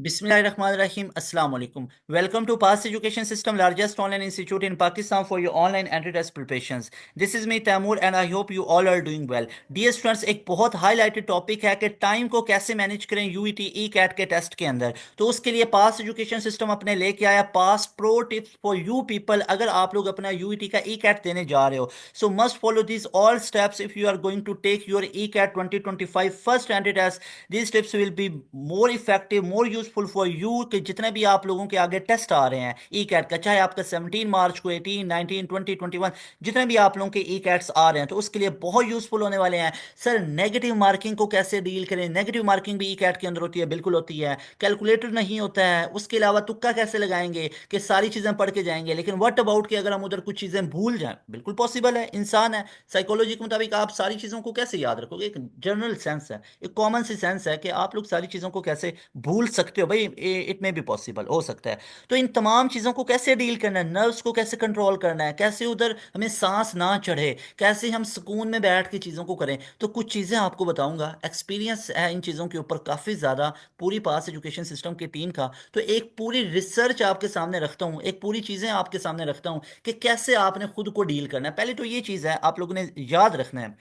Bismillahirrahmanirrahim. Assalamu alaikum. Welcome to Past Education System, largest online institute in Pakistan for your online entry test preparations. This is me Taimur and I hope you all are doing well. Dear students, एक बहुत highlighted topic है कि time को कैसे manage करें UET ई cat के test के अंदर। तो उसके लिए पास्ट एजुकेशन सिस्टम अपने लेके आया past pro tips for you people. अगर आप लोग अपना यूईटी का ई कैट देने जा रहे हो, so must follow this all steps if you are going to take your E CAT 2025 first entry test. these tips will be more effective, more useful for you कि जितने भी आप लोगों के आगे टेस्ट आ रहे हैं ई कैट का, चाहे आपका 17 मार्च को, 18, 19, 20, 21, जितने भी आप लोगों के ई कैट्स आ रहे हैं, तो उसके लिए बहुत यूजफुल होने वाले हैं। सर नेगेटिव मार्किंग को कैसे डील करें? नेगेटिव मार्किंग भी ई कैट के अंदर होती है, बिल्कुल होती है। कैलकुलेटर नहीं होता है। उसके अलावा तुक्का कैसे लगाएंगे कि सारी चीजें पढ़ के जाएंगे, लेकिन व्हाट अबाउट कि अगर हम उधर कुछ चीजें भूल जाएं? बिल्कुल पॉसिबल है, इंसान है। साइकोलॉजी के मुताबिक आप सारी चीजों को कैसे याद रखोगे? एक जनरल सेंस है, एक कॉमन सी सेंस है कि आप लोग सारी चीज़ों को कैसे भूल सकते हो भाई। इट में भी पॉसिबल हो सकता है। तो इन तमाम चीज़ों को कैसे डील करना है, नर्व्स को कैसे कंट्रोल करना है, कैसे उधर हमें सांस ना चढ़े, कैसे हम सुकून में बैठ के चीज़ों को करें, तो कुछ चीज़ें आपको बताऊंगा। एक्सपीरियंस है इन चीज़ों के ऊपर काफ़ी ज़्यादा पूरी पास एजुकेशन सिस्टम की टीम का। तो एक पूरी रिसर्च आपके सामने रखता हूँ, एक पूरी चीज़ें आपके सामने रखता हूँ कि कैसे आपने खुद को डील करना है। पहले तो ये चीज़ है आप लोगों ने याद रखना है,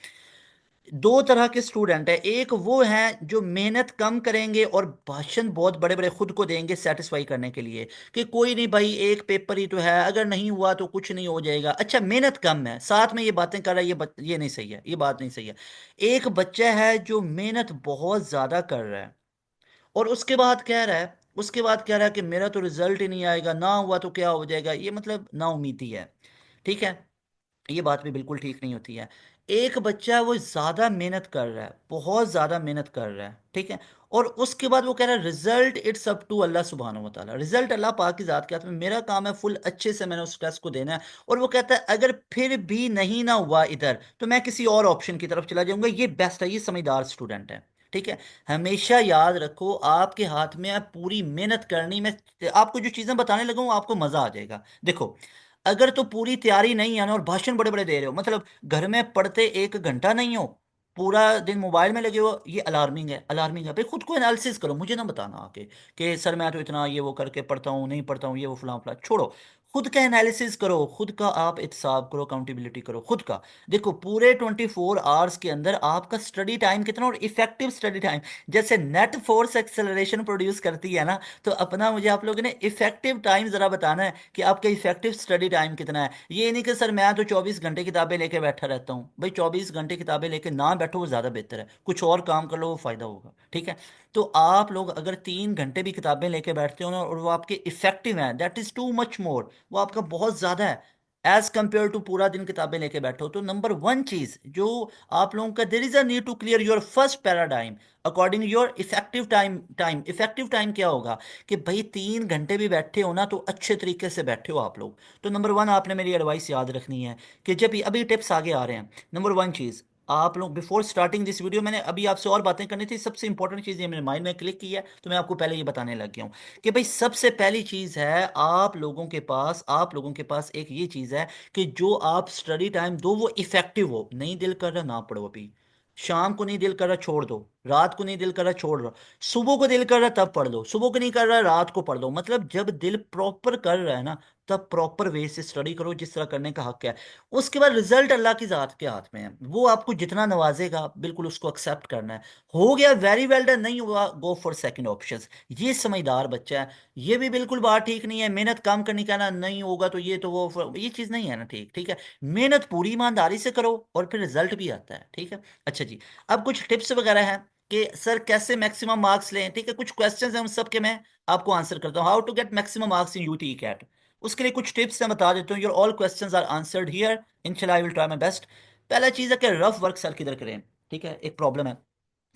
दो तरह के स्टूडेंट है। एक वो हैं जो मेहनत कम करेंगे और भाषण बहुत बड़े बड़े खुद को देंगे सेटिस्फाई करने के लिए कि कोई नहीं भाई, एक पेपर ही तो है, अगर नहीं हुआ तो कुछ नहीं हो जाएगा। अच्छा, मेहनत कम है, साथ में ये बातें कर रहा है, ये नहीं सही है, ये बात नहीं सही है। एक बच्चा है जो मेहनत बहुत ज्यादा कर रहा है और उसके बाद कह रहा है कि मेरा तो रिजल्ट ही नहीं आएगा, ना हुआ तो क्या हो जाएगा, ये मतलब ना उम्मीदी है। ठीक है, ये बात भी बिल्कुल ठीक नहीं होती है। एक बच्चा वो ज्यादा मेहनत कर रहा है, बहुत ज्यादा मेहनत कर रहा है, ठीक है, और उसके बाद वो कह रहा है result it's up to Allah सुब्हानहू व तआला, रिजल्ट अल्लाह पाक की जात के हाथ में, मेरा काम है फुल अच्छे से मैंने उस टेस्ट को देना है। और वो कहता है अगर फिर भी नहीं ना हुआ इधर तो मैं किसी और ऑप्शन की तरफ चला जाऊंगा। ये बेस्ट है, ये समझदार स्टूडेंट है। ठीक है, हमेशा याद रखो आपके हाथ में है पूरी मेहनत करनी। मैं आपको जो चीजें बताने लगा हूं आपको मजा आ जाएगा। देखो, अगर तो पूरी तैयारी नहीं है ना और भाषण बड़े बड़े दे रहे हो, मतलब घर में पढ़ते 1 घंटा नहीं हो, पूरा दिन मोबाइल में लगे हो, ये अलार्मिंग है, अलार्मिंग है भाई। खुद को एनालिसिस करो, मुझे ना बताना आके कि सर मैं तो इतना ये वो करके पढ़ता हूँ, नहीं पढ़ता हूँ, ये वो फलां फलां, छोड़ो। खुद का एनालिसिस करो, खुद का आप एहतसाब करो, अकाउंटेबिलिटी करो खुद का। देखो पूरे 24 आवर्स के अंदर आपका स्टडी टाइम कितना, और इफेक्टिव स्टडी टाइम, जैसे नेट फोर्स एक्सेलरेशन प्रोड्यूस करती है ना, तो अपना मुझे आप लोगों ने इफेक्टिव टाइम जरा बताना है कि आपका इफेक्टिव स्टडी टाइम कितना है। ये नहीं कि सर मैं तो 24 घंटे किताबें लेके बैठा रहता हूँ। भाई 24 घंटे किताबें लेके ना बैठो, वो ज़्यादा बेहतर है, कुछ और काम कर लो, वो फ़ायदा होगा। ठीक है, तो आप लोग अगर 3 घंटे भी किताबें लेके बैठते हो ना और वो आपके इफेक्टिव हैं, that is too much more, वो आपका बहुत ज़्यादा है एज कंपेयर टू पूरा दिन किताबें लेके बैठो। तो नंबर वन चीज जो आप लोगों का, there is a need to clear your first paradigm according your effective time. Effective time क्या होगा कि भाई 3 घंटे भी बैठे हो ना तो अच्छे तरीके से बैठे हो आप लोग। तो नंबर वन आपने मेरी एडवाइस याद रखनी है कि जब अभी टिप्स आगे आ रहे हैं, नंबर वन चीज़ आप लोग, बिफोर स्टार्टिंग दिस वीडियो, मैंने अभी आपसे और बातें करनी थी, सबसे इंपॉर्टेंट चीज़ ये मेरे माइंड में क्लिक की है तो मैं आपको पहले ये बताने लग गया हूँ कि भाई सबसे पहली चीज़ है आप लोगों के पास एक ये चीज़ है कि जो आप स्टडी टाइम दो वो इफेक्टिव हो। नहीं दिल कर रहा ना पढ़ो, अभी शाम को नहीं दिल कर रहा छोड़ दो, रात को नहीं दिल कर रहा छोड़ दो, सुबह को दिल कर रहा तब पढ़ लो, सुबह को नहीं कर रहा रात को पढ़ लो। मतलब जब दिल प्रॉपर कर रहा है ना तब प्रॉपर वे से स्टडी करो जिस तरह करने का हक है। उसके बाद रिजल्ट अल्लाह की जात के हाथ में है, वो आपको जितना नवाजेगा बिल्कुल उसको एक्सेप्ट करना है। हो गया वेरी वेल डन, नहीं हुआ गो फॉर सेकंड ऑप्शंस। ये समझदार बच्चा है। ये भी बिल्कुल बात ठीक नहीं है, मेहनत काम करने का ना, नहीं होगा तो ये तो वो, ये चीज़ नहीं है ना। ठीक ठीक है, मेहनत पूरी ईमानदारी से करो और फिर रिजल्ट भी आता है। ठीक है, अच्छा जी, अब कुछ टिप्स वगैरह हैं कि सर कैसे मैक्सिमम मार्क्स लें। ठीक है, कुछ क्वेश्चंस हैं उन सब के मैं आपको आंसर करता हूँ। How to get maximum marks in UT CAT, उसके लिए कुछ टिप्स मैं बता देता हूँ। Your all questions are answered here, इंशाल्लाह I will try my best. पहला चीज़ है कि रफ वर्क सर किधर करें। ठीक है, एक प्रॉब्लम है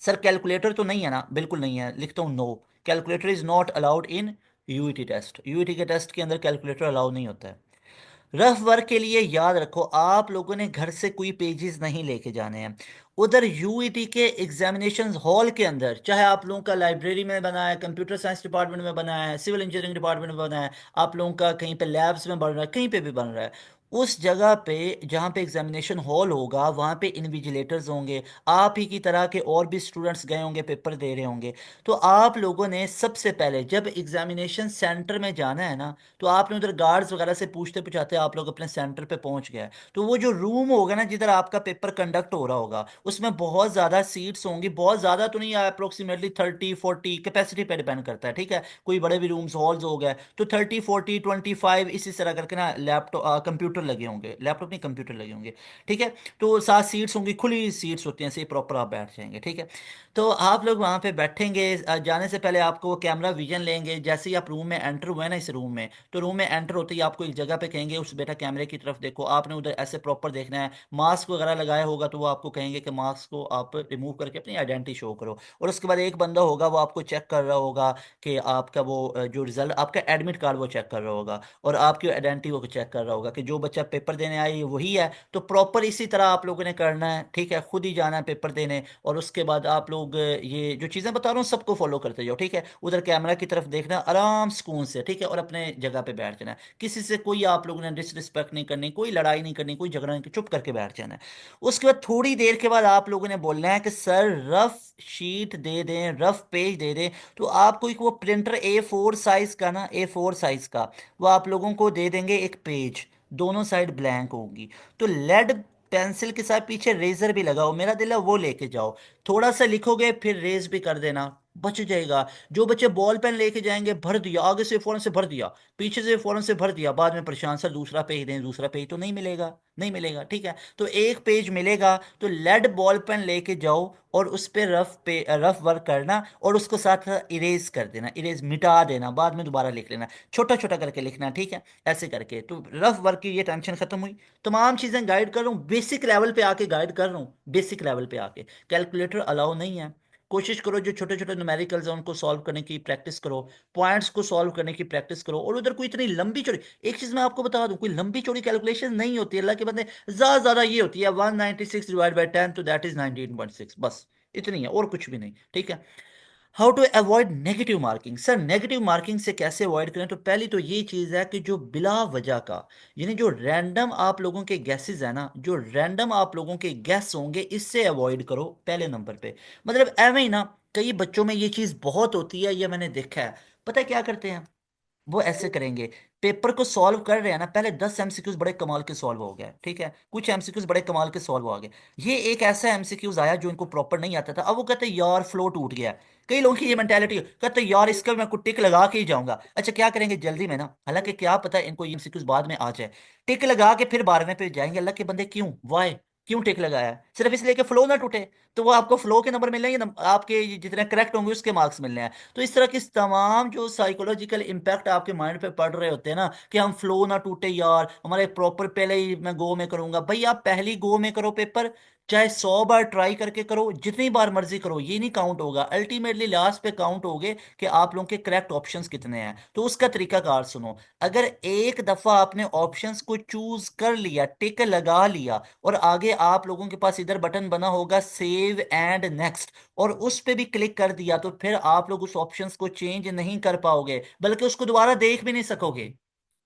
सर, कैलकुलेटर तो नहीं है ना? बिल्कुल नहीं है, लिखता हूँ no, calculator is not allowed in UET test. UET के टेस्ट के अंदर कैलकुलेटर अलाउ नहीं होता है। रफ वर्क के लिए याद रखो आप लोगों ने घर से कोई पेजेस नहीं लेके जाने हैं। उधर यूईटी के एग्जामिनेशन हॉल के अंदर, चाहे आप लोगों का लाइब्रेरी में बना है, कंप्यूटर साइंस डिपार्टमेंट में बना है, सिविल इंजीनियरिंग डिपार्टमेंट में बना है, आप लोगों का कहीं पे लैब्स में बन रहा है, कहीं पे भी बन रहा है, उस जगह पे जहाँ पे एग्जामिनेशन हॉल होगा वहाँ पे इन्विजिलेटर्स होंगे, आप ही की तरह के और भी स्टूडेंट्स गए होंगे, पेपर दे रहे होंगे। तो आप लोगों ने सबसे पहले जब एग्जामिनेशन सेंटर में जाना है ना, तो आपने उधर गार्ड्स वगैरह से पूछते पूछाते आप लोग अपने सेंटर पे पहुंच गए। तो वो जो रूम होगा ना जिधर आपका पेपर कंडक्ट हो रहा होगा, उसमें बहुत ज़्यादा सीट्स होंगी, बहुत ज़्यादा तो नहीं, अप्रोक्सीमेटली 30-40 कैपेसिटी पे डिपेंड करता है, ठीक है। कोई बड़े भी रूम्स हॉल्स हो गए तो 30-40-25 इसी तरह करके ना लैपटॉप कंप्यूटर लगे होंगे, लैपटॉप नहीं कंप्यूटर लगे होंगे, ठीक है। तो 7 सीट्स होंगी, खुली सीट्स होती हैं, ऐसे प्रॉपर आप बैठ जाएंगे, ठीक है। तो आप लोग वहाँ पे बैठेंगे, जाने से पहले आपको वो कैमरा विजन लेंगे। जैसे ही आप रूम में एंटर हुए ना, इस रूम में, तो रूम में एंटर होते ही आपको एक जगह पे कहेंगे उस बेटा कैमरे की तरफ देखो, आपने उधर ऐसे प्रॉपर देखना है। मास्क वगैरह लगाया होगा तो वो आपको कहेंगे कि मास्क को आप रिमूव करके अपनी आइडेंटिटी शो करो। और उसके बाद एक बंदा होगा वो आपको चेक कर रहा होगा कि आपका वो जो रिजल्ट, आपका एडमिट कार्ड वो चेक कर रहा होगा, और आपकी आइडेंटिटी वो चेक कर रहा होगा कि जो बच्चा पेपर देने आया है वही है। तो प्रॉपर इसी तरह आप लोगों ने करना है, ठीक है। खुद ही जाना है पेपर देने, और उसके बाद आप लोग ये जो चीज़ें बता रहा हूँ सबको फॉलो करते जाओ, ठीक है। उधर कैमरा की तरफ देखना आराम सुकून से, ठीक है, और अपने जगह पे बैठ जाना है। किसी से कोई आप लोगों ने डिसरिस्पेक्ट नहीं करनी, कोई लड़ाई नहीं करनी, कोई झगड़ा नहीं, चुप करके बैठ जाना है। उसके बाद थोड़ी देर के बाद आप लोगों ने बोलना है कि सर रफ शीट दे दें, रफ पेज दे दें। तो आपको एक वो प्रिंटर A4 साइज का ना, A4 साइज का वो आप लोगों को दे देंगे एक पेज, दोनों साइड ब्लैंक होगी। तो लेड पेंसिल के साथ पीछे रेजर भी लगाओ, मेरा दिल है वो लेके जाओ। थोड़ा सा लिखोगे फिर रेज भी कर देना, बच जाएगा। जो बच्चे बॉल पेन लेके जाएंगे, भर दिया आगे से फौरन से भर दिया, पीछे से फौरन से भर दिया, बाद में परेशान सर दूसरा पेज दें, दूसरा पेज तो नहीं मिलेगा, नहीं मिलेगा, ठीक है। तो एक पेज मिलेगा, तो लेड बॉल पेन लेके जाओ और उस पे रफ वर्क करना, और उसको साथ इरेज कर देना, इरेज मिटा देना, बाद में दोबारा लिख लेना, छोटा छोटा करके लिखना, ठीक है। ऐसे करके तो रफ वर्क की ये टेंशन खत्म हुई। तमाम चीजें गाइड कर रहा हूँ, बेसिक लेवल पे आके गाइड कर रहा हूँ, बेसिक लेवल पे आके। कैलकुलेटर अलाउ नहीं है। कोशिश करो जो छोटे छोटे न्यूमेरिकल्स हैं उनको सॉल्व करने की प्रैक्टिस करो, पॉइंट्स को सॉल्व करने की प्रैक्टिस करो। और उधर कोई इतनी लंबी चौड़ी, एक चीज मैं आपको बता दूं, कोई लंबी चौड़ी कैलकुलेशन नहीं होती है, अल्लाह के बंदे। ज्यादा ज्यादा ये होती है 196 डिवाइड बाई 10 तो दैट इज 19.6, बस इतनी है, और कुछ भी नहीं, ठीक है। How to avoid negative marking, sir negative marking से कैसे अवॉइड करें? तो पहली तो ये चीज़ है कि जो बिला वजह का, यानी जो रैंडम आप लोगों के गैसेस है ना, जो रैंडम आप लोगों के गैस होंगे, इससे अवॉइड करो पहले नंबर पे। मतलब एवं ही ना, कई बच्चों में ये चीज़ बहुत होती है, ये मैंने देखा है। पता है क्या करते हैं? वो ऐसे करेंगे, पेपर को सॉल्व कर रहे हैं ना, पहले 10 MCQs बड़े कमाल के सॉल्व हो गए, ठीक है, कुछ एमसीक्यूज बड़े कमाल के सॉल्व हो गए। ये एक ऐसा एमसीक्यूज आया जो इनको प्रॉपर नहीं आता था, अब वो कहते हैं यार फ्लो टूट गया। कई लोगों की ये मेंटेलिटी, कहते हैं यार इसका मैं कुछ टिक लगा के ही जाऊंगा। अच्छा क्या करेंगे जल्दी में ना, हालांकि क्या पता है इनको ये एमसीक्यूज बाद में आ जाए, टिक लगा के फिर 12वें पे जाएंगे। अल्लाह के बंदे क्यों, वाई, क्यों टिक लगाया है? सिर्फ इसलिए कि फ्लो ना टूटे। तो वो आपको फ्लो के नंबर मिलने हैं, आपके जितने करेक्ट होंगे उसके मार्क्स मिलने हैं। तो इस तरह की तमाम जो साइकोलॉजिकल इम्पैक्ट आपके माइंड पे पड़ रहे होते हैं ना, कि हम फ्लो ना टूटे यार, हमारे प्रॉपर पहले ही मैं गो में करूंगा। भाई आप पहली गो में करो पेपर, चाहे 100 बार ट्राई करके करो, जितनी बार मर्जी करो, ये नहीं काउंट होगा। अल्टीमेटली लास्ट पे काउंट होगे कि आप लोगों के करेक्ट ऑप्शंस कितने हैं। तो उसका तरीकाकार सुनो। अगर एक दफा आपने ऑप्शंस को चूज कर लिया, टिक लगा लिया, और आगे आप लोगों के पास इधर बटन बना होगा सेव एंड नेक्स्ट, और उस पे भी क्लिक कर दिया, तो फिर आप लोग उस ऑप्शंस को चेंज नहीं कर पाओगे, बल्कि उसको दोबारा देख भी नहीं सकोगे।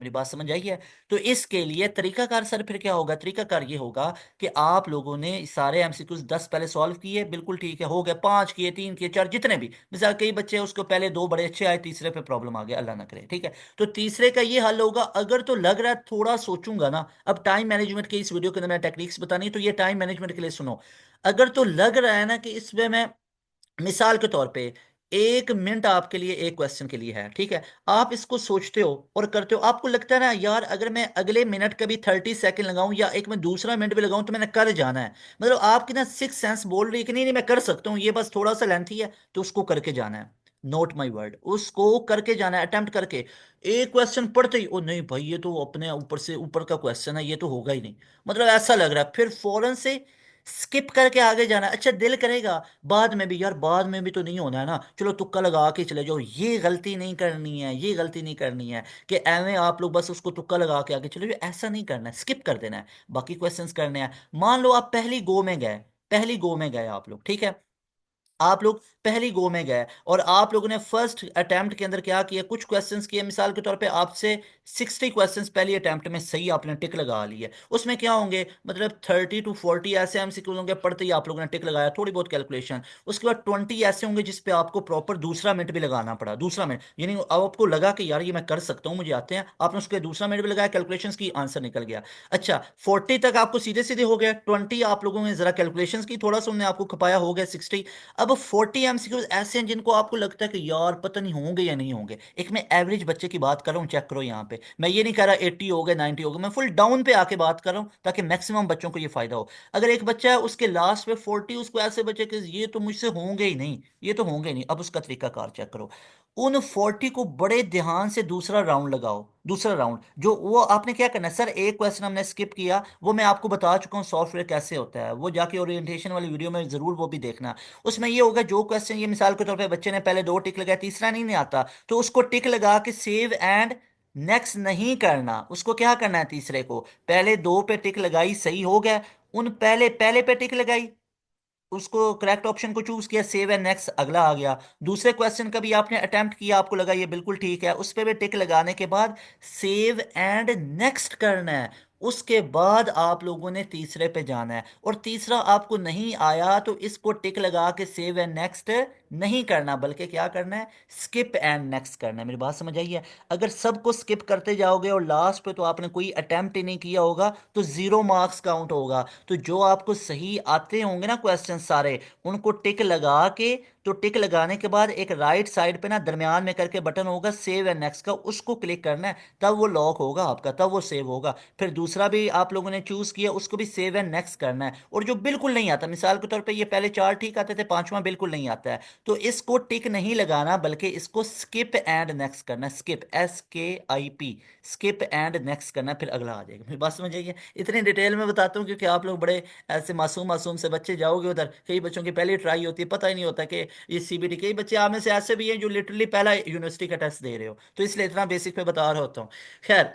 मेरी बात समझ आई है? तो इसके लिए तरीकाकार सर फिर क्या होगा? तरीकाकार ये होगा कि आप लोगों ने सारे एमसीक्यूज 10 पहले सॉल्व किए, बिल्कुल ठीक है, हो गए, 5 किए, 3 किए, 4, जितने भी, मिसाल कई बच्चे उसको पहले 2 बड़े अच्छे आए, तीसरे पे प्रॉब्लम आ गया, अल्लाह ना करे, ठीक है। तो तीसरे का ये हल होगा, अगर तो लग रहा है थोड़ा सोचूंगा ना, अब टाइम मैनेजमेंट के इस वीडियो के अंदर मैं टेक्निक्स बतानी है, तो ये टाइम मैनेजमेंट के लिए सुनो। अगर तो लग रहा है ना कि इसमें मैं, मिसाल के तौर पे 1 मिनट आपके लिए एक क्वेश्चन के लिए है, ठीक है, आप इसको सोचते हो और करते हो, आपको लगता है ना यार अगर मैं अगले मिनट का भी 30 सेकंड लगाऊं, या एक मैं दूसरा मिनट भी लगाऊं, तो मैंने कर जाना है। मतलब आपकी ना सिक्स सेंस बोल रही है कि नहीं नहीं मैं कर सकता हूँ, ये बस थोड़ा सा लेंथी है, तो उसको करके जाना है। नोट माई वर्ड, उसको करके जाना है, अटेम्प्ट करके। एक क्वेश्चन पढ़ते ही, ओ नहीं भाई ये तो अपने ऊपर से ऊपर का क्वेश्चन है, ये तो होगा ही नहीं, मतलब ऐसा लग रहा है, फिर फौरन से स्किप करके आगे जाना। अच्छा दिल करेगा बाद में भी, यार बाद में भी तो नहीं होना है ना, चलो तुक्का लगा के चले जाओ, ये गलती नहीं करनी है, ये गलती नहीं करनी है कि एवं आप लोग बस उसको तुक्का लगा के आगे चले जाओ, ऐसा नहीं करना है, स्किप कर देना है, बाकी क्वेश्चंस करने हैं। मान लो आप पहली गो में गए, पहली गो में गए आप लोग, ठीक है, आप लोग पहली गो में गए और आप लोगों ने फर्स्ट अटेम्प्ट के अंदर क्या किया, कुछ क्वेश्चंस किए, मिसाल के तौर पे आपसे 60 क्वेश्चंस पहली अटेम्प्ट में सही आपने टिक लगा लिए। उसमें क्या होंगे, मतलब 30 to 40 ऐसे एमसीक्यूज होंगे, पढ़ते ही आप लोगों ने टिक लगाया, थोड़ी बहुत कैलकुलेशन। उसके बाद 20 ऐसे होंगे जिसपे आपको प्रॉपर दूसरा मिनट भी लगाना पड़ा, दूसरा मिनट, यानी अब आपको लगा कि यार ये मैं कर सकता हूँ, मुझे आते हैं, आपने उसके दूसरा मिनट भी लगाया, कैलकुलेशन की, आंसर निकल गया। अच्छा, 40 तक आपको सीधे सीधे हो गया, 20 आप लोगों ने जरा कैलकुलेशन की, थोड़ा सा उन्होंने आपको खपाया, हो गया 60। अब 40 एमसीक्यूज ऐसे हैं जिनको आपको लगता है कि यार पता नहीं होंगे या नहीं होंगे। एक मैं एवरेज बच्चे की बात कर रहा हूँ, चेक करो यहाँ पे, मैं ये नहीं कह रहा 80 हो गए 90 हो गए, मैं फुल डाउन पे आके बात कर रहा हूँ ताकि मैक्सिमम बच्चों को ये फायदा हो। अगर एक बच्चा है उसके लास्ट पे 40, उसको ऐसे बचे कि ये तो मुझसे होंगे ही नहीं, ये तो होंगे ही नहीं, अब उसका तरीका कार चेक करो। उन 40 को बड़े ध्यान से दूसरा राउंड लगाओ, दूसरा राउंड जो वो आपने क्या करना है, सर एक क्वेश्चन हमने स्किप किया, वो मैं आपको बता चुका हूँ सॉफ्टवेयर कैसे होता है, वो जाके ओरिएंटेशन वाली वीडियो में जरूर वो भी देखना। उसमें ये होगा, जो क्वेश्चन ये मिसाल के तौर पे बच्चे ने पहले दो टिक लगाया, तीसरा नहीं आता, तो उसको टिक लगा के सेव एंड नेक्स्ट नहीं करना, उसको क्या करना है, तीसरे को पहले दो पे टिक लगाई, सही हो गया, उन पहले पहले पे टिक लगाई, उसको करेक्ट ऑप्शन को चूज किया, सेव एंड नेक्स्ट, अगला आ गया। दूसरे क्वेश्चन का भी आपने अटेम्प्ट किया, आपको लगा ये बिल्कुल ठीक है, उस पर भी टिक लगाने के बाद सेव एंड नेक्स्ट करना है। उसके बाद आप लोगों ने तीसरे पे जाना है, और तीसरा आपको नहीं आया तो इसको टिक लगा के सेव एंड नेक्स्ट नहीं करना, बल्कि क्या करना है, स्किप एंड नेक्स्ट करना है। मेरी बात समझ आई है? अगर सबको स्किप करते जाओगे और लास्ट पे तो आपने कोई अटेम्प्ट ही नहीं किया होगा तो 0 मार्क्स काउंट होगा। तो जो आपको सही आते होंगे ना क्वेश्चन सारे, उनको टिक लगा के, तो टिक लगाने के बाद एक राइट साइड पे ना दरमियान में करके बटन होगा सेव एंड नेक्स्ट का, उसको क्लिक करना है, तब वो लॉक होगा आपका, तब वो सेव होगा। फिर दूसरा भी आप लोगों ने चूज किया, उसको भी सेव एंड नेक्स्ट करना है। और जो बिल्कुल नहीं आता, मिसाल के तौर पे ये पहले चार ठीक आते थे, पांचवा बिल्कुल नहीं आता है, तो इसको टिक नहीं लगाना, बल्कि इसको स्किप एंड नेक्स्ट करना है, skip, SKIP, skip and next करना है, फिर अगला आ जाएगा। मेरी बात समझ आइए? इतनी डिटेल में बताता हूँ क्योंकि आप लोग बड़े ऐसे मासूम मासूम से बच्चे जाओगे उधर, कई बच्चों की पहली ट्राई होती है, पता ही नहीं होता कि ये CBT, कई बच्चे आप में से ऐसे भी हैं जो लिटरली पहला यूनिवर्सिटी का टेस्ट दे रहे हो, तो इसलिए इतना बेसिक पे बता रहा होता हूँ। खैर,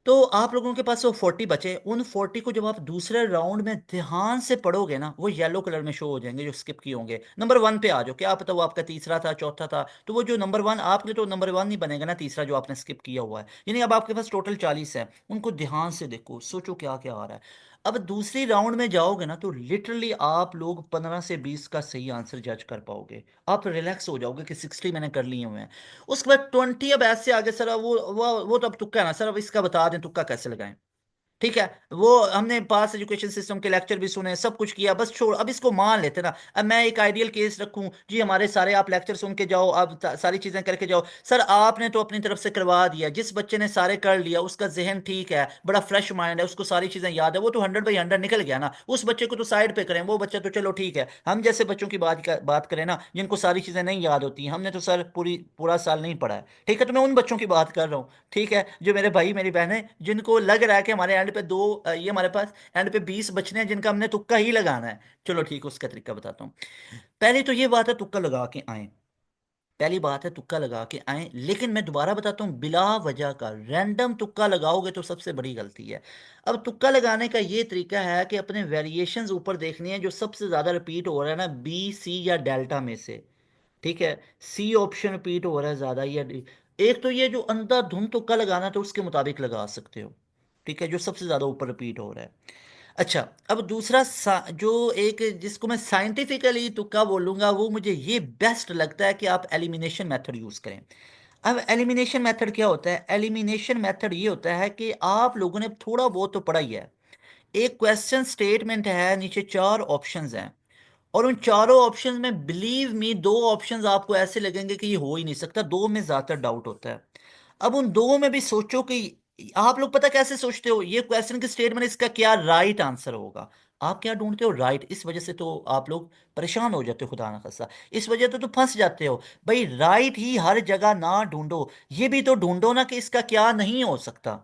तो आप लोगों के पास वो 40 बचे, उन 40 को जब आप दूसरे राउंड में ध्यान से पढ़ोगे ना, वो येलो कलर में शो हो जाएंगे जो स्किप किए होंगे। नंबर वन पे आ जाओ, क्या पता वो आपका तीसरा था, चौथा था, तो वो जो नंबर वन आपके, तो नंबर वन नहीं बनेगा ना तीसरा जो आपने स्किप किया हुआ है। यानी अब आपके पास टोटल 40 है, उनको ध्यान से देखो, सोचो क्या क्या आ रहा है। अब दूसरी राउंड में जाओगे ना तो लिटरली आप लोग 15 से 20 का सही आंसर जज कर पाओगे। आप रिलैक्स हो जाओगे कि 60 मैंने कर लिए हुए हैं। उसके बाद 20 अब ऐसे आगे, सर अब वो तो अब तुक्का है ना सर, अब इसका बता दें तुक्का कैसे लगाएं। ठीक है, वो हमने पास एजुकेशन सिस्टम के लेक्चर भी सुने, सब कुछ किया, बस छोड़, अब इसको मान लेते ना। अब मैं एक आइडियल केस रखूं जी, हमारे सारे आप लेक्चर सुन के जाओ, आप सारी चीजें करके जाओ, सर आपने तो अपनी तरफ से करवा दिया, जिस बच्चे ने सारे कर लिया उसका जहन ठीक है, बड़ा फ्रेश माइंड है, उसको सारी चीजें याद है, वो तो 100/100 निकल गया ना, उस बच्चे को तो साइड पे करें, वो बच्चा तो चलो ठीक है। हम जैसे बच्चों की बात करें ना, जिनको सारी चीजें नहीं याद होती, हमने तो सर पूरा साल नहीं पढ़ा है, ठीक है, तो मैं उन बच्चों की बात कर रहा हूँ। ठीक है, जो मेरे भाई मेरी बहनें, जिनको लग रहा है कि हमारे एंड पे ये हमारे पास एंड पे 20 बचने हैं जिनका हमने तुक्का ही लगाना है। चलो ठीक है, उसका तरीका बताता हूँ। पहले तो ये बात है, तुक्का लगा के आए, पहली बात है तुक्का लगा के आए, लेकिन मैं दोबारा बताता हूँ, बिला वजह का रैंडम तुक्का लगाओगे तो सबसे बड़ी गलती है। अब तुक्का लगाने का ये तरीका है कि अपने वेरिएशंस ऊपर देखनी है, जो सबसे ज्यादा रिपीट हो रहा है ना, B, C या डेल्टा में से। ठीक है, सी ऑप्शन रिपीट हो रहा है ज्यादा या डी। एक तो ये जो अंधाधुंध तुक्का लगाना तो उसके मुताबिक लगा सकते हो, ठीक है, जो सबसे ज्यादा ऊपर रिपीट हो रहा है। अच्छा, अब दूसरा जो एक जिसको मैं साइंटिफिकली तुक्का बोलूंगा, वो मुझे ये बेस्ट लगता है कि आप एलिमिनेशन मेथड यूज करें। अब एलिमिनेशन मेथड क्या होता है? एलिमिनेशन मेथड ये होता है कि आप लोगों ने थोड़ा बहुत तो पढ़ा ही है, एक क्वेश्चन स्टेटमेंट है, नीचे चार ऑप्शंस हैं, और उन चारों ऑप्शंस में बिलीव मी दो ऑप्शंस आपको ऐसे लगेंगे कि ये हो ही नहीं सकता, दो में ज्यादातर डाउट होता है। अब उन दो में भी सोचो कि आप लोग पता कैसे सोचते हो, ये क्वेश्चन की स्टेटमेंट, इसका क्या राइट आंसर होगा। आप क्या ढूंढते हो? राइट। इस वजह से तो आप लोग परेशान हो जाते हो, खुदा ना खास्ता, इस वजह से तो फंस जाते हो। भाई राइट ही हर जगह ना ढूंढो, ये भी तो ढूंढो ना कि इसका क्या नहीं हो सकता।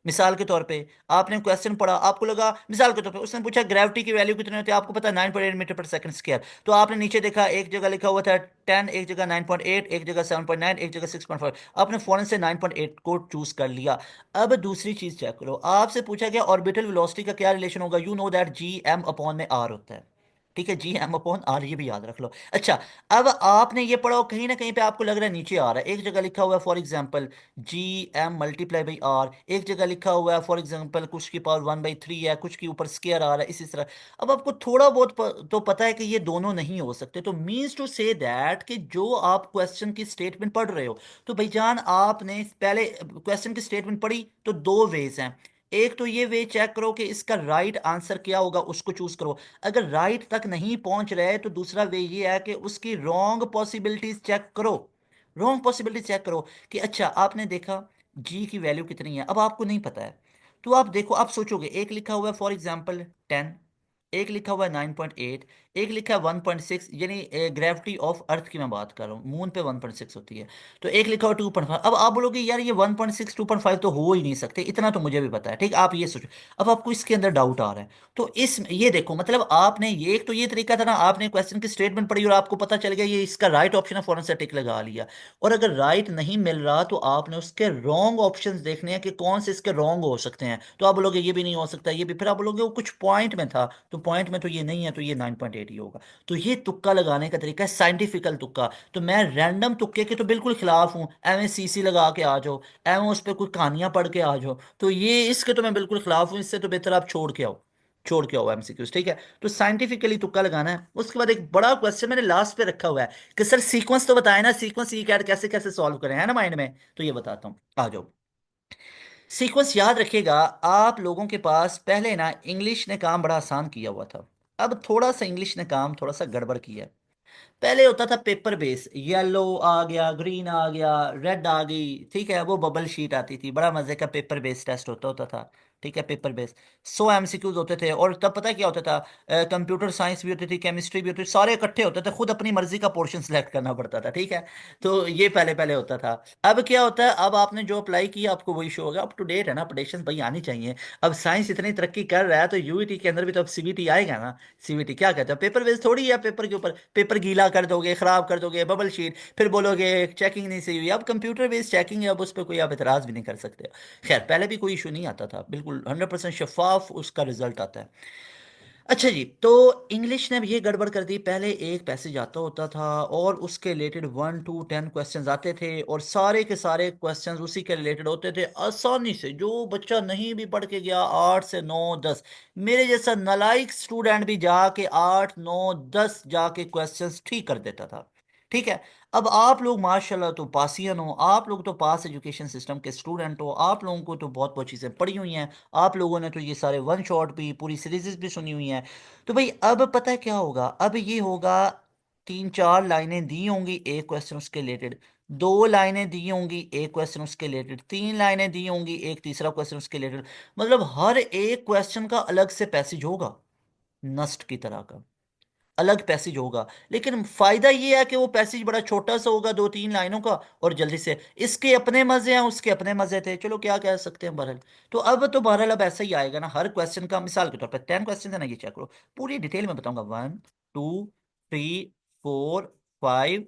मिसाल के तौर पे आपने क्वेश्चन पढ़ा, आपको लगा, मिसाल के तौर पे उसने पूछा ग्रेविटी की वैल्यू कितनी होती है, आपको पता है 9.8 मीटर पर सेकंड स्क्वायर, तो आपने नीचे देखा एक जगह लिखा हुआ था 10, एक जगह 9.8, एक जगह 7.9, एक जगह 6.5, आपने फौरन से 9.8 को चूज कर लिया। अब दूसरी चीज चेक करो, आपसे पूछा गया ऑर्बिटल वेलोसिटी का क्या रिलेशन होगा, you know that G m upon में R होता है। ठीक है, जी एम अपॉन आर, ये भी याद रख लो। अच्छा, अब आपने ये पढ़ा हो, कहीं ना कहीं पे आपको लग रहा है नीचे आ रहा है, एक जगह लिखा हुआ है for example G M multiply by R, एक जगह लिखा हुआ है फॉर एग्जांपल कुछ की पावर 1/3 है, कुछ के ऊपर स्केयर आ रहा है, इसी तरह। अब आपको थोड़ा बहुत तो पता है कि ये दोनों नहीं हो सकते, तो मीन्स टू से दैट कि जो आप क्वेश्चन की स्टेटमेंट पढ़ रहे हो, तो भाईजान आपने पहले क्वेश्चन की स्टेटमेंट पढ़ी तो दो वेज हैं। एक तो ये वे चेक करो कि इसका राइट आंसर क्या होगा, उसको चूज करो। अगर राइट तक नहीं पहुंच रहे तो दूसरा वे ये है कि उसकी रॉन्ग पॉसिबिलिटीज चेक करो। रॉन्ग पॉसिबिलिटी चेक करो कि अच्छा आपने देखा जी की वैल्यू कितनी है, अब आपको नहीं पता है, तो आप देखो, आप सोचोगे एक लिखा हुआ है फॉर एग्जांपल 10, एक लिखा हुआ है 9.8, एक लिखा है 1.6, यानी ग्रेविटी ऑफ अर्थ की मैं बात कर रहा हूँ, मून पे 1.6 होती है, तो एक लिखा हुआ 2.5। अब आप बोलोगे यार ये 1.6 2.5 तो हो ही नहीं सकते, इतना तो मुझे भी पता है, ठीक, आप ये सोचो। अब आपको इसके अंदर डाउट आ रहा है, तो इस ये देखो, मतलब आपने ये, एक तो ये तरीका था ना, आपने क्वेश्चन की स्टेटमेंट पढ़ी और आपको पता चल गया ये इसका राइट ऑप्शन है, फौरन से टिक लगा लिया। और अगर राइट नहीं मिल रहा तो आपने उसके रॉन्ग ऑप्शंस देखने हैं कि कौन से इसके रॉन्ग हो सकते हैं, तो आप बोलोगे ये भी नहीं हो सकता, ये भी, फिर आप बोलोगे वो कुछ पॉइंट में था, तो पॉइंट में तो ये नहीं है, तो ये 9.8 ही होगा। तो ये तुक्का लगाने का तरीका है, साइंटिफिकल तुक्का। तो मैं रैंडम तुक्के के तो बिल्कुल खिलाफ हूँ, एवं सीसी लगा के आ जाओ, एवं उस पर कोई कहानियां पढ़ के आ जाओ, तो ये इसके तो मैं बिल्कुल खिलाफ हूँ, इससे तो बेहतर आप छोड़ के आओ एमसीक्यूज, ठीक है। तो साइंटिफिकली तुक्का लगाना है। उसके बाद एक बड़ा क्वेश्चन मैंने लास्ट पे रखा हुआ है कि सर सीक्वेंस तो बताए ना, सीक्वेंस ई कैट कैसे कैसे सॉल्व करें, है ना माइंड में, तो ये बताता हूँ, आ जाओ। सीक्वेंस याद रखिएगा, आप लोगों के पास पहले ना इंग्लिश ने काम बड़ा आसान किया हुआ था, अब थोड़ा सा इंग्लिश ने काम थोड़ा सा गड़बड़ किया है। पहले होता था पेपर बेस, येलो आ गया, ग्रीन आ गया, रेड आ गई, ठीक है, वो बबल शीट आती थी, बड़ा मजे का पेपर बेस टेस्ट होता होता था, ठीक है, पेपर बेस। 100 एमसीक्यूज होते थे, और तब पता है क्या होता था, कंप्यूटर साइंस भी होती थी, केमिस्ट्री भी होती थी, सारे इकट्ठे होते थे, खुद अपनी मर्जी का पोर्शन सिलेक्ट करना पड़ता था, ठीक है। तो ये पहले पहले होता था। अब क्या होता है, अब आपने जो अप्लाई किया आपको वही शो होगा, अप टू डेट है ना, अपडेशन भाई आनी चाहिए। अब साइंस इतनी तरक्की कर रहा है तो यूईटी के अंदर भी तो अब सीवीटी आएगा ना। सीवीटी क्या कहता है, पेपर बेस थोड़ी है, पेपर के ऊपर पेपर गीला कर दोगे, खराब कर दोगे, बबल शीट, फिर बोलोगे चेकिंग नहीं सही हुई। अब कंप्यूटर बेस्ड चेकिंग है, अब उस पर कोई आप एतराज भी नहीं कर सकते। खैर, पहले भी कोई इशू नहीं आता था, बिल्कुल 100% शफाफ उसका रिजल्ट आता है। अच्छा जी, तो इंग्लिश ने भी ये गड़बड़ कर दी, पहले एक पैसेज आता होता था और उसके रिलेटेड 1 to 10 क्वेश्चंस आते थे, और सारे के सारे क्वेश्चंस उसी के रिलेटेड होते थे, आसानी से, जो बच्चा नहीं भी पढ़ के गया 8 से 9 10, मेरे जैसा नालायक स्टूडेंट भी जाके 8 9 10 जाके क्वेश्चंस ठीक कर देता था, ठीक है। अब आप लोग माशाल्लाह तो पासियन हो, आप लोग तो पास एजुकेशन सिस्टम के स्टूडेंट हो, आप लोगों को तो बहुत बहुत चीज़ें पढ़ी हुई हैं, आप लोगों ने तो ये सारे वन शॉट भी, पूरी सीरीजेस भी सुनी हुई हैं। तो भाई अब पता है क्या होगा, अब ये होगा, 3 4 लाइनें दी होंगी एक क्वेश्चन उसके रिलेटेड, 2 लाइनें दी होंगी एक क्वेश्चन उसके रिलेटेड, 3 लाइनें दी होंगी एक तीसरा क्वेश्चन उसके रिलेटेड, मतलब हर एक क्वेश्चन का अलग से पैसेज होगा, नस्ट की तरह का अलग पैसेज होगा। लेकिन फायदा ये है कि वो पैसेज बड़ा छोटा सा होगा, 2 3 लाइनों का, और जल्दी से, इसके अपने मजे हैं, उसके अपने मजे थे, चलो क्या कह सकते हैं बहरहाल। तो अब तो बहरहाल अब ऐसा ही आएगा ना, हर क्वेश्चन का, मिसाल के तौर पर 10 क्वेश्चन है ना, ये चेक करो, पूरी डिटेल में बताऊंगा, 1 2 3 4 5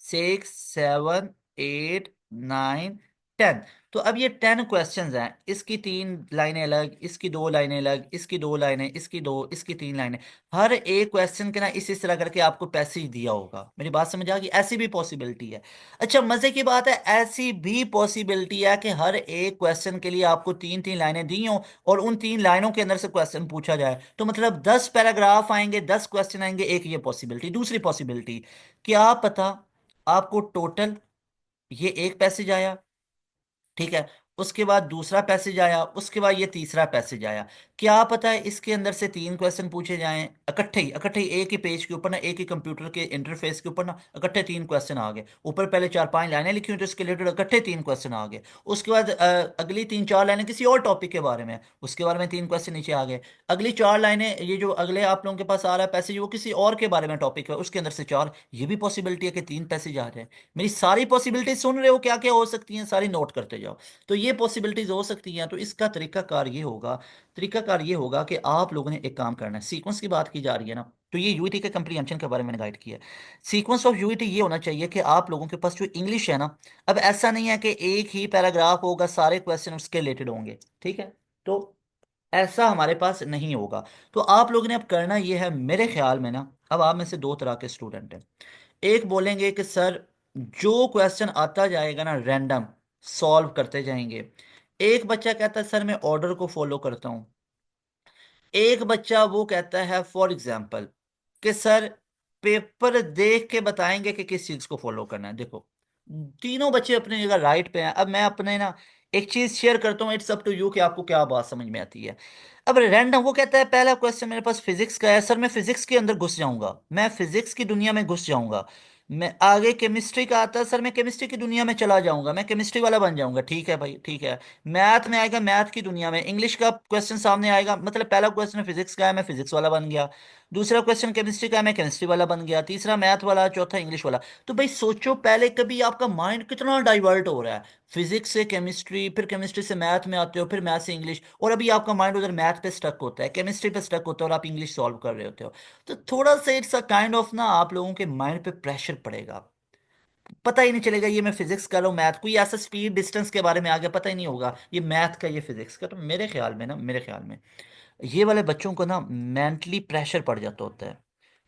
6 7 8 9 10। तो अब ये 10 क्वेश्चंस हैं, इसकी 3 लाइनें अलग, इसकी 2 लाइनें अलग, इसकी 2 लाइनें, इसकी दो, इसकी 3 लाइनें, हर एक क्वेश्चन के ना इस तरह करके आपको पैसेज दिया होगा। मेरी बात समझ आ गई, ऐसी भी पॉसिबिलिटी है। अच्छा, मजे की बात है, ऐसी भी पॉसिबिलिटी है कि हर एक क्वेश्चन के लिए आपको 3 3 लाइनें दी हों, और उन 3 लाइनों के अंदर से क्वेश्चन पूछा जाए, तो मतलब 10 पैराग्राफ आएंगे, 10 क्वेश्चन आएंगे, एक ये पॉसिबिलिटी। दूसरी पॉसिबिलिटी, क्या पता आपको टोटल ये एक पैसेज आया, ठीक है, उसके बाद दूसरा पैसेज आया, उसके बाद ये तीसरा पैसेज आया, क्या पता है इसके अंदर से 3 क्वेश्चन पूछे जाएं, इकट्ठे ही एक ही पेज के ऊपर ना, एक ही कंप्यूटर के इंटरफेस के ऊपर ना, इकट्ठे 3 क्वेश्चन आ गए, ऊपर पहले 4 5 लाइनें लिखी हुई तो इसके रिलेटेड इकट्ठे 3 क्वेश्चन आ गए। उसके बाद अगली 3 4 लाइनें किसी और टॉपिक के बारे में है, उसके बारे में 3 क्वेश्चन नीचे आ गए। अगली 4 लाइनें, ये जो अगले आप लोगों के पास आ रहा है पैसेज, वो किसी और के बारे में टॉपिक है, उसके अंदर से 4, ये भी पॉसिबिलिटी है कि 3 पैसेज आ जाए। मेरी सारी पॉसिबिलिटी सुन रहे हो, क्या क्या हो सकती हैं, सारी नोट करते जाओ। तो ये पॉसिबिलिटीज हो सकती हैं, तो इसका तरीकाकार ये होगा कि आप लोगों ने एक काम करना है, सीक्वेंस की बात की जा रही है ना, तो ये यूईटी के कंप्रीहेंशन के बारे में मैंने गाइड किया है। सीक्वेंस ऑफ यूईटी ये होना चाहिए कि आप लोगों के पास जो इंग्लिश है ना, अब ऐसा नहीं है कि एक ही पैराग्राफ होगा, सारे क्वेश्चन उसके रिलेटेड होंगे, ठीक है। तो ऐसा हमारे पास नहीं होगा। तो आप लोगों ने अब करना ये है मेरे ख्याल में ना, अब आप में से दो तरह के स्टूडेंट हैं। एक बोलेंगे कि सर जो क्वेश्चन आता जाएगा ना रैंडम सॉल्व करते जाएंगे। एक बच्चा कहता है सर मैं ऑर्डर को फॉलो करता हूँ। एक बच्चा वो कहता है फॉर एग्जाम्पल कि सर पेपर देख के बताएंगे कि किस चीज को फॉलो करना है। देखो तीनों बच्चे अपनी जगह राइट पे हैं। अब मैं अपने ना एक चीज शेयर करता हूँ, इट्स अप टू यू कि आपको क्या बात समझ में आती है। अब रैंडम वो कहता है पहला क्वेश्चन मेरे पास फिजिक्स का है, सर मैं फिजिक्स के अंदर घुस जाऊंगा, मैं फिजिक्स की दुनिया में घुस जाऊंगा। मैं आगे केमिस्ट्री का आता है, सर मैं केमिस्ट्री की दुनिया में चला जाऊंगा, मैं केमिस्ट्री वाला बन जाऊंगा। ठीक है भाई ठीक है। मैथ में आएगा मैथ की दुनिया में, इंग्लिश का क्वेश्चन सामने आएगा, मतलब पहला क्वेश्चन फिजिक्स का है मैं फिजिक्स वाला बन गया। दूसरा क्वेश्चन केमिस्ट्री का है मैं केमिस्ट्री वाला बन गया। तीसरा मैथ वाला, चौथा इंग्लिश वाला। तो भाई सोचो पहले कभी आपका माइंड कितना डाइवर्ट हो रहा है। फिजिक्स से केमिस्ट्री, फिर केमिस्ट्री से मैथ में आते हो, फिर मैथ से इंग्लिश, और अभी आपका माइंड उधर मैथ पे स्टक होता है, केमिस्ट्री पे स्टक होता है, और आप इंग्लिश सॉल्व कर रहे होते हो। तो थोड़ा सा इट्स अ काइंड ऑफ ना आप लोगों के माइंड पे प्रेशर पड़ेगा। पता ही नहीं चलेगा ये मैं फिजिक्स कर रहा हूँ मैथ, कोई ऐसा स्पीड डिस्टेंस के बारे में आ गया पता ही नहीं होगा ये मैथ का ये फिजिक्स का। तो मेरे ख्याल में ना, मेरे ख्याल में ये वाले बच्चों को ना मेंटली प्रेशर पड़ जाता होता है।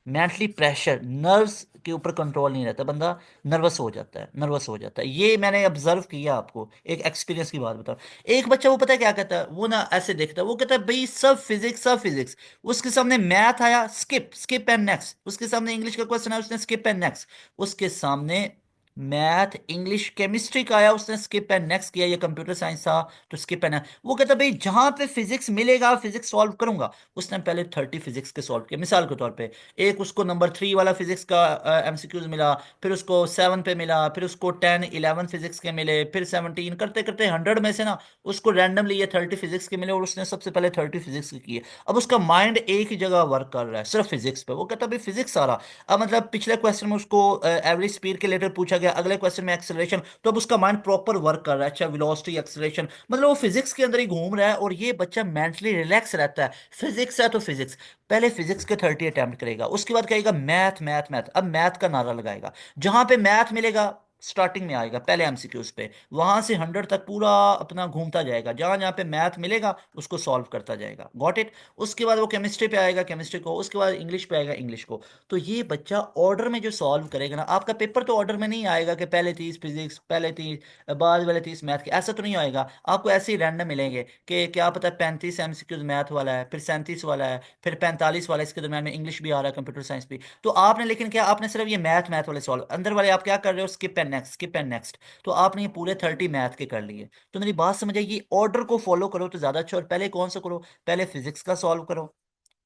मेंटली प्रेशर, नर्व्स के ऊपर कंट्रोल नहीं रहता, बंदा नर्वस हो जाता है, नर्वस हो जाता है। ये मैंने ऑब्जर्व किया, आपको एक एक्सपीरियंस की बात बताऊं। एक बच्चा वो पता है क्या कहता है, वो ना ऐसे देखता है, वो कहता है भाई सब फिजिक्स सब फिजिक्स। उसके सामने मैथ आया स्किप स्किप एंड नेक्स्ट, उसके सामने इंग्लिश का क्वेश्चन आया उसने स्किप एंड नेक्स्ट, उसके सामने मैथ इंग्लिश केमिस्ट्री का आया उसने स्किप एंड नेक्स्ट किया, ये कंप्यूटर साइंस था तो स्किप एंड। वो कहता भाई जहां पे फिजिक्स मिलेगा फिजिक्स सॉल्व करूंगा। उसने पहले 30 फिजिक्स के सॉल्व किए मिसाल के तौर पे। एक उसको नंबर 3 वाला फिजिक्स का एमसीक्यूज मिला, फिर उसको 7 पे मिला, फिर उसको 10 11 फिजिक्स के मिले, फिर 17, करते करते 100 में से ना उसको रैंडमली ये 30 फिजिक्स के मिले, और उसने सबसे पहले 30 फिजिक्स के किए। अब उसका माइंड एक ही जगह वर्क कर रहा है सिर्फ फिजिक्स पे। वो कहता भाई फिजिक्स सारा। अब मतलब पिछले क्वेश्चन में उसको एवरेज स्पीड के रिलेटेड पूछा गया, अगले क्वेश्चन में एक्सेलरेशन, तो अब उसका माइंड प्रॉपर वर्क कर रहा है। अच्छा वेलोसिटी एक्सेलरेशन, मतलब वो फिजिक्स के अंदर ही घूम रहा है, और ये बच्चा मेंटली रिलैक्स रहता है। फिजिक्स है तो फिजिक्स, पहले फिजिक्स के 30 अटेम्प्ट करेगा, उसके बाद कहेगा मैथ मैथ मैथ। अब मैथ का नारा लगाएगा, जहां पे मैथ मिलेगा स्टार्टिंग में आएगा पहले एमसीक्यूज पे, वहां से 100 तक पूरा अपना घूमता जाएगा, जहां जहां पे मैथ मिलेगा उसको सॉल्व करता जाएगा। Got it. उसके बाद वो केमिस्ट्री पे आएगा केमिस्ट्री को, उसके बाद इंग्लिश पे आएगा इंग्लिश को। तो ये बच्चा ऑर्डर में जो सॉल्व करेगा ना, आपका पेपर तो ऑर्डर में नहीं आएगा कि पहले 30 फिजिक्स, पहले 30 बाद वाले 30 मैथ के, ऐसा तो नहीं आएगा। आपको ऐसे ही रैंडम मिलेंगे कि क्या पता 35 एमसीक्यूज मैथ वाला है, फिर 37 वाला है, फिर 45 वाला, इसके दरम्यान में इंग्लिश भी आ रहा है, कंप्यूटर साइंस भी। तो आपने लेकिन क्या, आपने सिर्फ ये मैथ मैथ वाले सॉल्व, अंदर वाले आप क्या कर रहे हो, skip and next skip and next. तो आपने ये पूरे 30 मैथ के कर लिए। तो मेरी बात समझ आएगी, ऑर्डर को फॉलो करो तो ज्यादा अच्छा। और पहले कौन सा करो, पहले फिजिक्स का सॉल्व करो,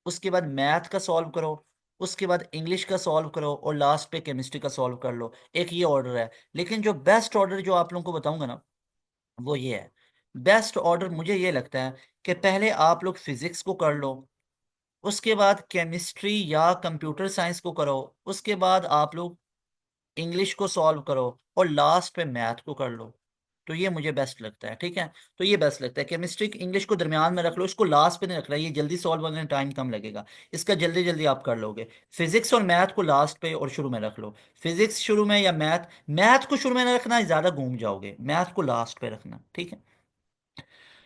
उसके बाद मैथ का सॉल्व करो, उसके बाद इंग्लिश का सॉल्व करो, और लास्ट पे केमिस्ट्री का सॉल्व कर लो। एक ये ऑर्डर है। लेकिन जो बेस्ट ऑर्डर जो आप लोगों को बताऊंगा ना, वो ये है। बेस्ट ऑर्डर मुझे ये लगता है कि पहले आप लोग फिजिक्स को कर लो, उसके बाद केमिस्ट्री या कंप्यूटर साइंस को करो, उसके बाद आप लोग इंग्लिश को सॉल्व करो, और लास्ट पे मैथ को कर लो। तो ये मुझे बेस्ट लगता है, ठीक है। तो ये बेस्ट लगता है, केमिस्ट्री इंग्लिश को दरमियान में रख लो, इसको लास्ट पे नहीं रखना, ये जल्दी सॉल्व होने में टाइम कम लगेगा, इसका जल्दी जल्दी आप कर लोगे। फिजिक्स और मैथ को लास्ट पे और शुरू में रख लो। फिजिक्स शुरू में या मैथ, मैथ को शुरू में ना रखना, ज्यादा घूम जाओगे, मैथ को लास्ट पे रखना, ठीक है।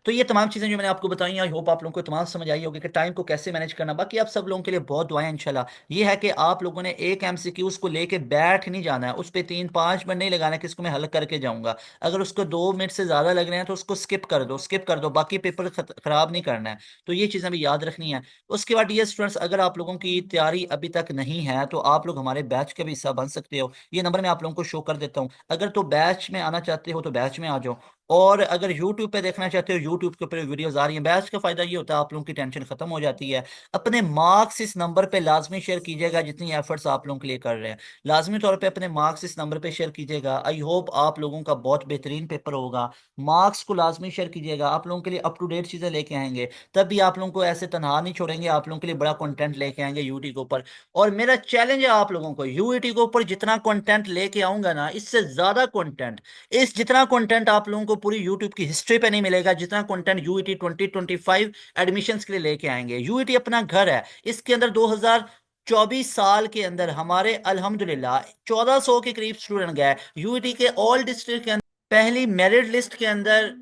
तो ये तमाम चीज़ें जो मैंने आपको बताई, आई होप आप लोगों को तमाम समझ आई होगी कि टाइम को कैसे मैनेज करना। बाकी आप सब लोगों के लिए बहुत दुआएं इंशाल्लाह। ये है कि आप लोगों ने एक एमसीक्यूज को लेके बैठ नहीं जाना है, उस पर 3 5 मिनट नहीं लगाना कि इसको मैं हल करके जाऊंगा। अगर उसको 2 मिनट से ज़्यादा लग रहे हैं तो उसको स्किप कर दो, स्किप कर दो, बाकी पेपर खराब नहीं करना है। तो ये चीज़ें भी याद रखनी है। उसके बाद डियर स्टूडेंट्स, अगर आप लोगों की तैयारी अभी तक नहीं है तो आप लोग हमारे बैच का भी हिस्सा बन सकते हो। ये नंबर मैं आप लोगों को शो कर देता हूँ। अगर तो बैच में आना चाहते हो तो बैच में आ जाओ, और अगर YouTube पे देखना चाहते हो YouTube के ऊपर वीडियोस आ रही हैं। बैच का फायदा ये होता है आप लोगों की टेंशन खत्म हो जाती है। अपने मार्क्स इस नंबर पे लाजमी शेयर कीजिएगा, जितनी एफर्ट्स आप लोगों के लिए कर रहे हैं लाजमी तौर पे अपने मार्क्स इस नंबर पे शेयर कीजिएगा। आई होप आप लोगों का बहुत बेहतरीन पेपर होगा। मार्क्स को लाजमी शेयर कीजिएगा, आप लोगों के लिए अप टू डेट चीज़ें लेके आएंगे। तब भी आप लोगों को ऐसे तनहा नहीं छोड़ेंगे, आप लोगों के लिए बड़ा कंटेंट लेके आएंगे यूटी के ऊपर। और मेरा चैलेंज है आप लोगों को, यूईटी के ऊपर जितना कंटेंट लेके आऊंगा ना, इससे ज्यादा कंटेंट, इस जितना कंटेंट आप लोगों को पूरी यूट्यूब की हिस्ट्री पे नहीं मिलेगा, जितना कंटेंट यूईटी 2025 एडमिशंस के लिए लेके आएंगे। यूईटी अपना घर है, इसके अंदर 2024 साल के अंदर हमारे अल्हम्दुलिल्लाह 1400 के करीब स्टूडेंट गए यूईटी के ऑल डिस्ट्रिक्ट के अंदर। पहली मेरिट लिस्ट के अंदर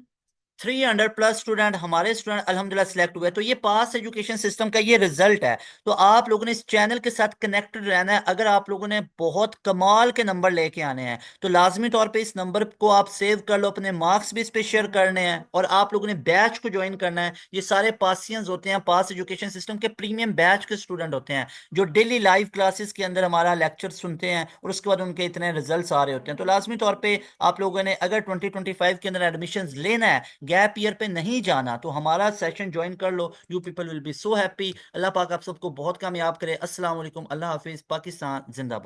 300+ स्टूडेंट, हमारे स्टूडेंट अल्हम्दुलिल्लाह सिलेक्ट हुए। तो ये पास एजुकेशन सिस्टम का ये रिजल्ट है। तो आप लोगों ने इस चैनल के साथ कनेक्टेड रहना है। अगर आप लोगों ने बहुत कमाल के नंबर लेके आने हैं तो लाजमी तौर पे इस नंबर को आप सेव कर लो, अपने मार्क्स भी इस पे शेयर करने हैं, और आप लोगों ने बैच को ज्वाइन करना है। ये सारे पासियंस होते हैं, पास एजुकेशन सिस्टम के प्रीमियम बैच के स्टूडेंट होते हैं, जो डेली लाइव क्लासेस के अंदर हमारा लेक्चर सुनते हैं और उसके बाद उनके इतने रिजल्ट्स आ रहे होते हैं। तो लाजमी तौर पे आप लोगों ने अगर 2025 के अंदर एडमिशन लेना है, गैप ईयर पे नहीं जाना, तो हमारा सेशन ज्वाइन कर लो। You people will be so happy. अल्लाह पाक आप सबको बहुत कामयाब करे। अस्सलाम वालेकुम, अल्लाह हाफिज, पाकिस्तान जिंदाबाद।